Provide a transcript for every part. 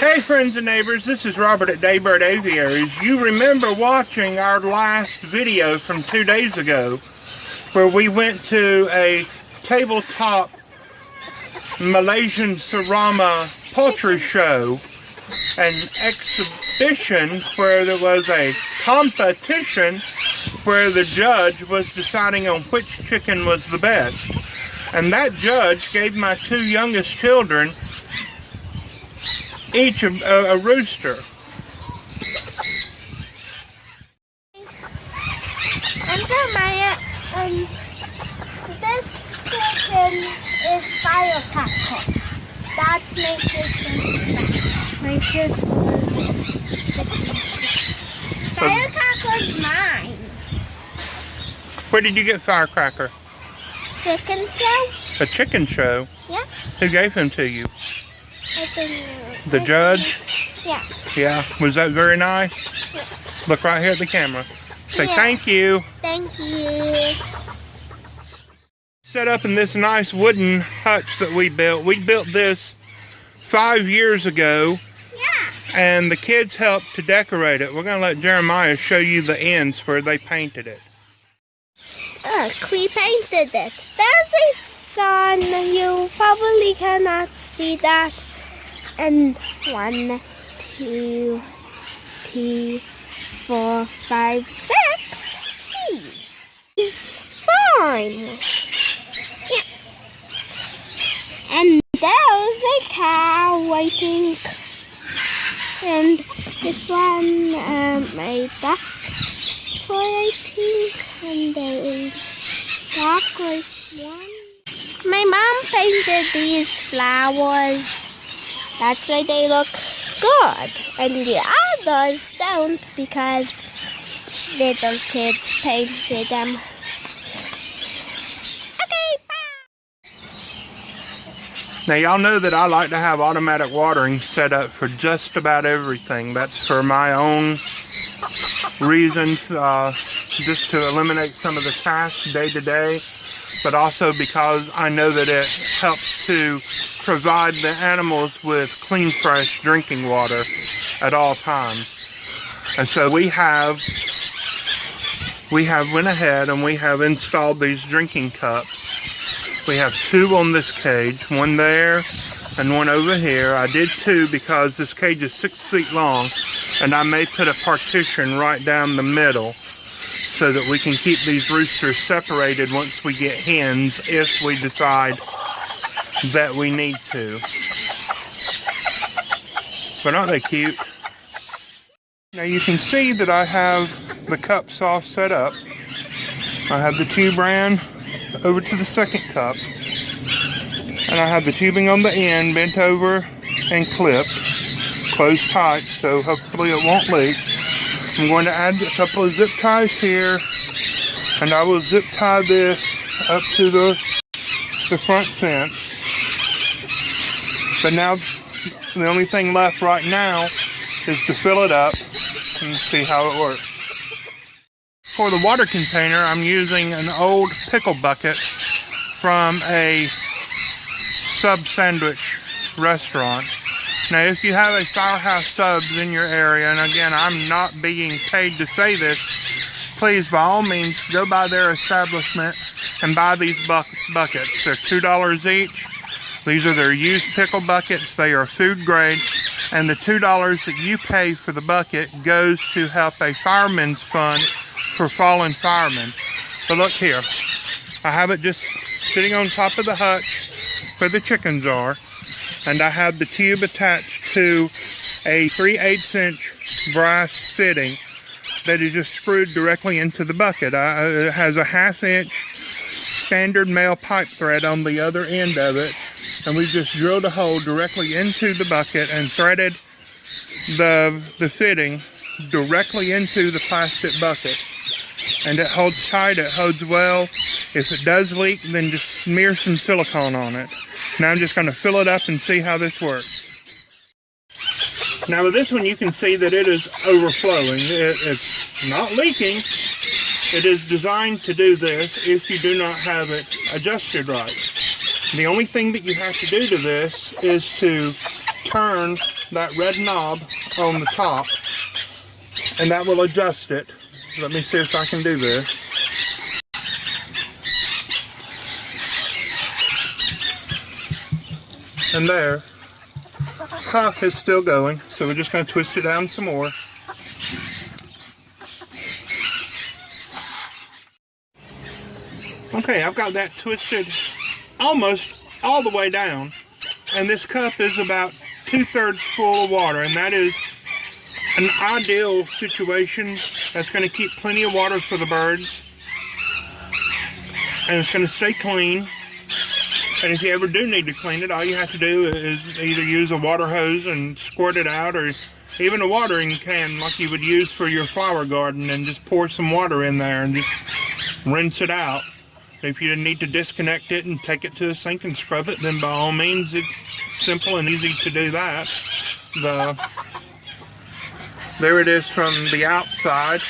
Hey friends and neighbors, this is Robert at Daybird Aviaries. You remember watching our last video from 2 days ago where we went to a tabletop Malaysian Seramas poultry show, an exhibition where there was a competition where the judge was deciding on which chicken was the best. And that judge gave my 2 youngest children each a rooster. Maya, this chicken is firecracker. That's my sister's Firecracker's mine. Where did you get Firecracker? Chicken show? A chicken show? Yeah. Who gave him to you? I think the judge? Yeah. Yeah. Was that very nice? Yeah. Look right here at the camera. Say yeah. Thank you. Thank you. Set up in this nice wooden hutch that we built. We built this 5 years ago. Yeah. And the kids helped to decorate it. We're going to let Jeremiah show you the ends where they painted it. Look, we painted it. There's a sun. You probably cannot see that. And 1, 2, 3, 4, 5, 6 C's. It's fine. Yeah. And there's a cow, I think. And this one, a duck toy, I think. And the duck was one. My mom painted these flowers. That's why they look good. And the others don't because little kids painted them. Okay, bye! Now y'all know that I like to have automatic watering set up for just about everything. That's for my own reasons, just to eliminate some of the tasks day to day, but also because I know that it helps to provide the animals with clean, fresh drinking water at all times. And so we have went ahead and we have installed these drinking cups. We have 2 on this cage, one there and one over here. I did 2 because this cage is 6 feet long, and I may put a partition right down the middle so that we can keep these roosters separated once we get hens, if we decide that we need to. But aren't they cute? Now you can see that I have the cups all set up. I have the tube ran over to the second cup, and I have the tubing on the end bent over and clipped, closed tight, so hopefully it won't leak. I'm going to add a couple of zip ties here, and I will zip tie this up to the front fence. But now the only thing left right now is to fill it up and see how it works. For the water container, I'm using an old pickle bucket from a sub sandwich restaurant. Now, if you have a Firehouse Subs in your area, and again, I'm not being paid to say this, please, by all means, go by their establishment and buy these buckets. They're $2 each. These are their used pickle buckets. They are food grade, and the $2 that you pay for the bucket goes to help a fireman's fund for fallen firemen. But look here, I have it just sitting on top of the hutch where the chickens are, and I have the tube attached to a 3/8 inch brass fitting that is just screwed directly into the bucket. It has a 1/2 inch standard male pipe thread on the other end of it, and we just drilled a hole directly into the bucket and threaded the fitting directly into the plastic bucket. And it holds tight, it holds well. If it does leak, then just smear some silicone on it. Now I'm just going to fill it up and see how this works. Now with this one, you can see that it is overflowing. It's not leaking. It is designed to do this if you do not have it adjusted right. The only thing that you have to do to this is to turn that red knob on the top, and that will adjust it. Let me see if I can do this. And there, cuff is still going, so we're just going to twist it down some more. Okay, I've got that twisted almost all the way down, and this cup is about 2/3 full of water, and that is an ideal situation. That's going to keep plenty of water for the birds, and it's going to stay clean. And if you ever do need to clean it, all you have to do is either use a water hose and squirt it out, or even a watering can like you would use for your flower garden, and just pour some water in there and just rinse it out. If you need to disconnect it and take it to the sink and scrub it, then by all means, it's simple and easy to do that. There it is from the outside.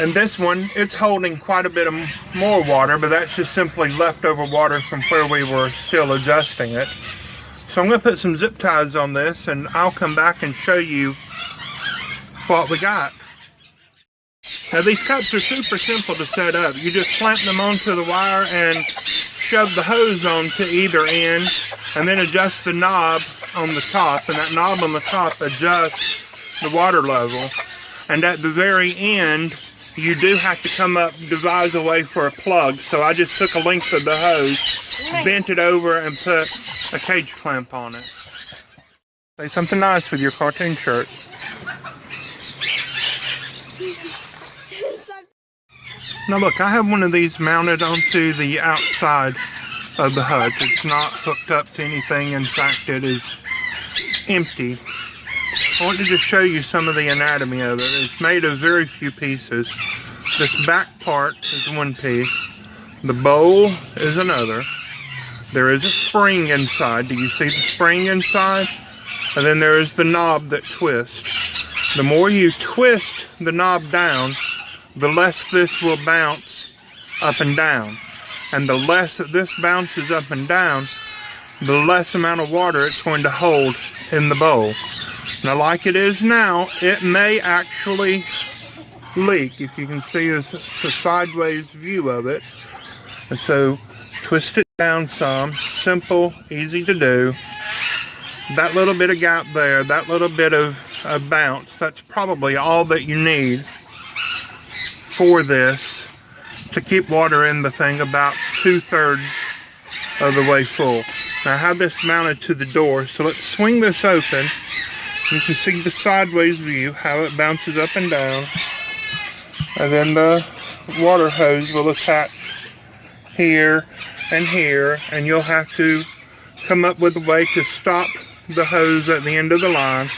And this one, it's holding quite a bit of more water, but that's just simply leftover water from where we were still adjusting it. So I'm going to put some zip ties on this, and I'll come back and show you what we got. Now these cups are super simple to set up. You just clamp them onto the wire and shove the hose onto either end, and then adjust the knob on the top, and that knob on the top adjusts the water level. And at the very end, you do have to come up, devise a way for a plug. So I just took a length of the hose, bent it over, and put a cage clamp on it. Say something nice with your cartoon shirt. Now look, I have one of these mounted onto the outside of the hutch. It's not hooked up to anything. In fact, it is empty. I want to just show you some of the anatomy of it. It's made of very few pieces. This back part is one piece. The bowl is another. There is a spring inside. Do you see the spring inside? And then there is the knob that twists. The more you twist the knob down, the less this will bounce up and down. And the less that this bounces up and down, the less amount of water it's going to hold in the bowl. Now, like it is now, it may actually leak. If you can see a sideways view of it. And so, twist it down some. Simple, easy to do. That little bit of gap there, that little bit of bounce, that's probably all that you need for this to keep water in the thing about 2/3 of the way full. Now I have this mounted to the door, so let's swing this open. You can see the sideways view, how it bounces up and down. And then the water hose will attach here and here, and you'll have to come up with a way to stop the hose at the end of the line.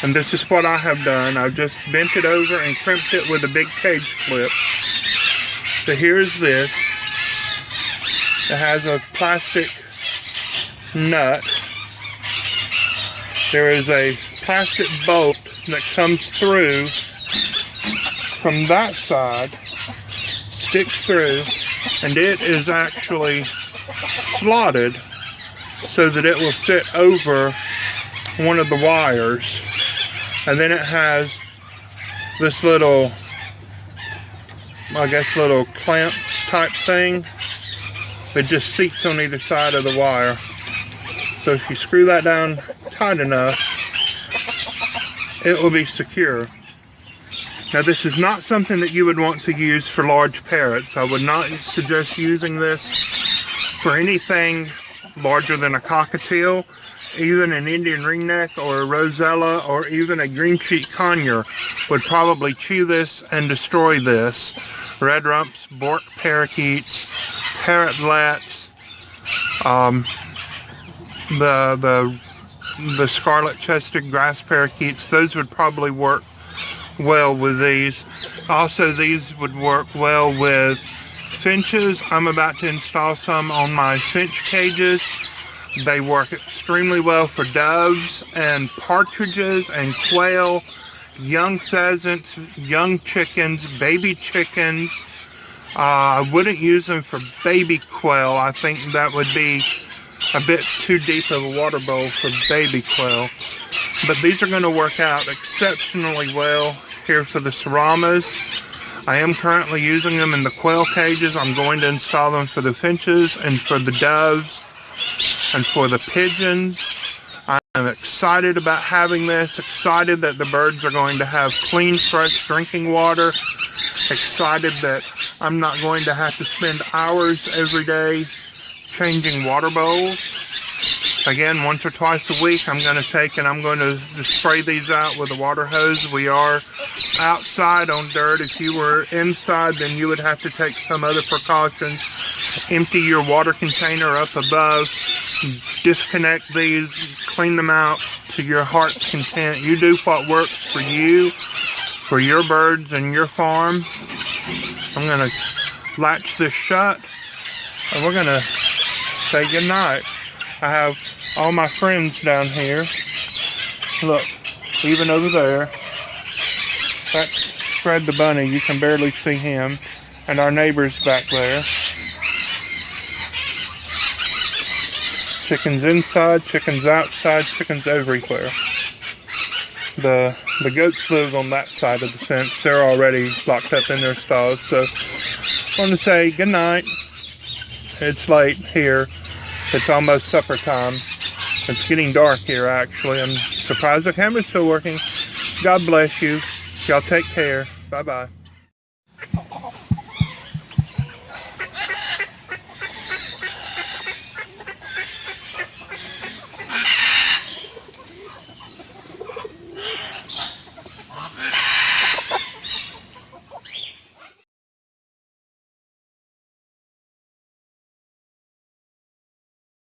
And this is what I have done. I've just bent it over and crimped it with a big cage clip. So here's this. It has a plastic nut. There is a plastic bolt that comes through from that side, sticks through, and it is actually slotted so that it will fit over one of the wires. And then it has this little, I guess, little clamp type thing that just seats on either side of the wire. So if you screw that down tight enough, it will be secure. Now this is not something that you would want to use for large parrots. I would not suggest using this for anything larger than a cockatiel. Even an Indian ringneck or a rosella or even a green cheek conure would probably chew this and destroy this. Red rumps, Bork parakeets, parrotlets, the scarlet-chested grass parakeets, those would probably work well with these. Also, these would work well with finches. I'm about to install some on my finch cages. They work extremely well for doves and partridges and quail, young pheasants, young chickens, baby chickens. I wouldn't use them for baby quail. I think that would be a bit too deep of a water bowl for baby quail. But these are going to work out exceptionally well here for the Seramas. I am currently using them in the quail cages. I'm going to install them for the finches and for the doves and for the pigeons. I'm excited about having this, excited that the birds are going to have clean, fresh drinking water, excited that I'm not going to have to spend hours every day changing water bowls. Again, once or twice a week, I'm going to take and I'm going to spray these out with a water hose. We are outside on dirt. If you were inside, then you would have to take some other precautions. Empty your water container up above. Disconnect these, clean them out to your heart's content. You do what works for you, for your birds and your farm. I'm going to latch this shut, and we're going to say goodnight. I have all my friends down here. Look, even over there. That's Fred the bunny. You can barely see him. And our neighbor's back there. Chickens inside, chickens outside, chickens everywhere. The goats live on that side of the fence. They're already locked up in their stalls. So I want to say good night. It's late here. It's almost supper time. It's getting dark here, actually. I'm surprised the camera's still working. God bless you. Y'all take care. Bye-bye.